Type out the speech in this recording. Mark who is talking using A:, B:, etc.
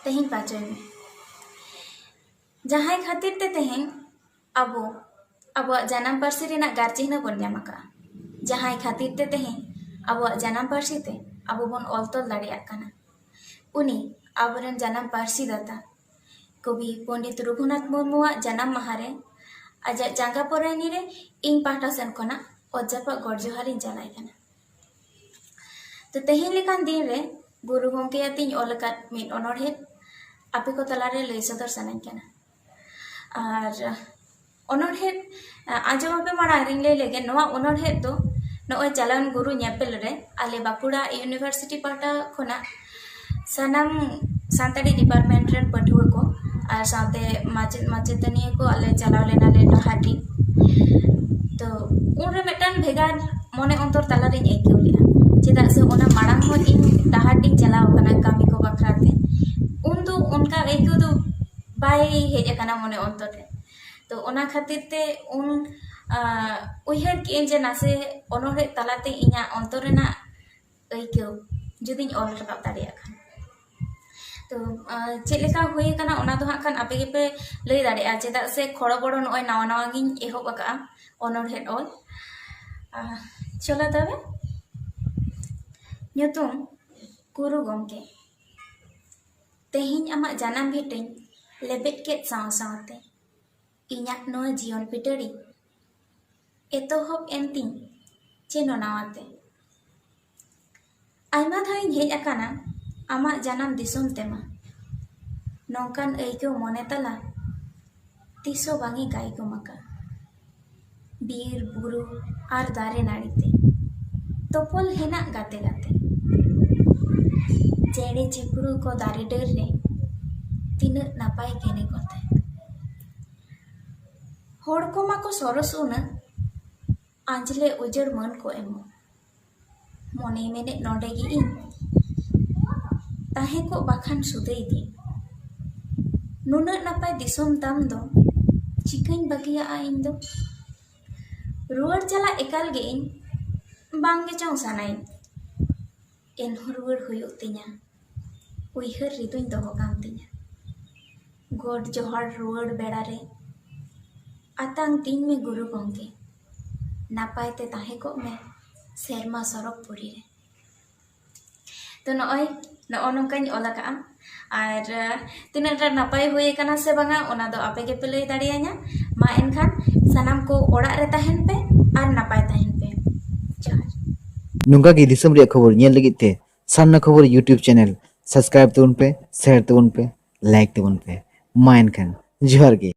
A: तेहें पाचोय में जहां खातिर ते तेहें अबो अब जन्म पार्सी रेना गार्चिन्ह बन ᱧᱟᱢᱟᱠᱟ जहां खातिर ते तेहें अब जन्म पार्सी ते अब बन ऑल तोल दाड़ियाग काना उनी आबरन जन्म पार्सी दाता कवि पंडित रघुनाथ मुर्मुआ जन्म महारे आजा जांगा पोरानी रे इन पाटा सेन कोना अजापा गॉड जोहारिन चलाय काना। तो तेहें लेकान दिन रे गुरु गंके यातिन ओलका मिन अनोढ़े आपे को तलारे लई सदर सनाኝ काना और अनोढ़े आजम पे माड़ा रिंग ले लेगे नोआ अनोढ़े तो नोय चलान गुरु ñेपेल रे आले बाकुड़ा यूनिवर्सिटी पाटा खोना सनम सानताड़ी डिपार्टमेंट रेन पठुआ को और साथे माचेद माचेतनिया को आले चलाव लेना ले हाटी तो उनरे मेटन भेगार मने अंतर तालारे एकेव लेना चेदा से ओना माड़ांग हो इन डाहाटी चलाव कना कामी को बखराते उन दो उनका एकेव दो बाय हेज कना मने अंतर रे तो ओना खातिर ते उन उहर के जे नासे अनोढ़े तालाते इना अंतर रेना एकेव जुदिन ऑल रकाब दाड़िया खान तो चेलेका हुए कना ओना दो हाखान आपे गेपे लई दाड़िया चेदा से खड़ो बड़ो नय नावा नावा गिन एहोब अका अनोढ़े ऑल चलो तबे nyutum guru gomke तेहिं आमा जानम भेटें लेबेट के साव सावते इन्याक नोआ जीवन पिटड़ी एतोहब एंती चे नोनावाते आयमा धाइन हेज अकाना आमा जानम दिसुम तेमा नौकान एइको मने तला तिसो बांगी गायको मका बीर बुरु आर दारे नाड़ीते तोपल हेना गाते गाते चेड़े चिपड़ू को दारे डर रे तीन नापाय केने कोते होड़ को मा को सरस उना आंजले उजड़ मन को एमो मोने मेने नोडे गी इन ताहे को बाखान सुदे दी नुना नापाय दिसोम दाम दो चिकन बगिया आ इन दो रुआर चला एकाल गे इन बांगे चौं सानाई इन रुआर हुयुग तिnya उइहर रिदुñ दोहो कान तिnya गोड जोहर रुआर बेड़ा रे आतांग तीन में गुरु गंके नापाय ते ताहे को में सेरमा सरक पुरी रे तो नय नोकाñ ओलाका और तिनाटा नापाय हुए कना से बांगा ओना दो आपे के पे लई दाड़ियाña मा एनखान सनाम को ओड़ा रे ताहेन पे और नापाय ताहेन पे जोहार
B: नुंगा की दिसम रे खबर ñel लगित ते सान्ना खबर यूट्यूब चैनल सब्सक्राइब तबन पे शेयर तबन पे लाइक तबन पे मा एनखान जोहार गे।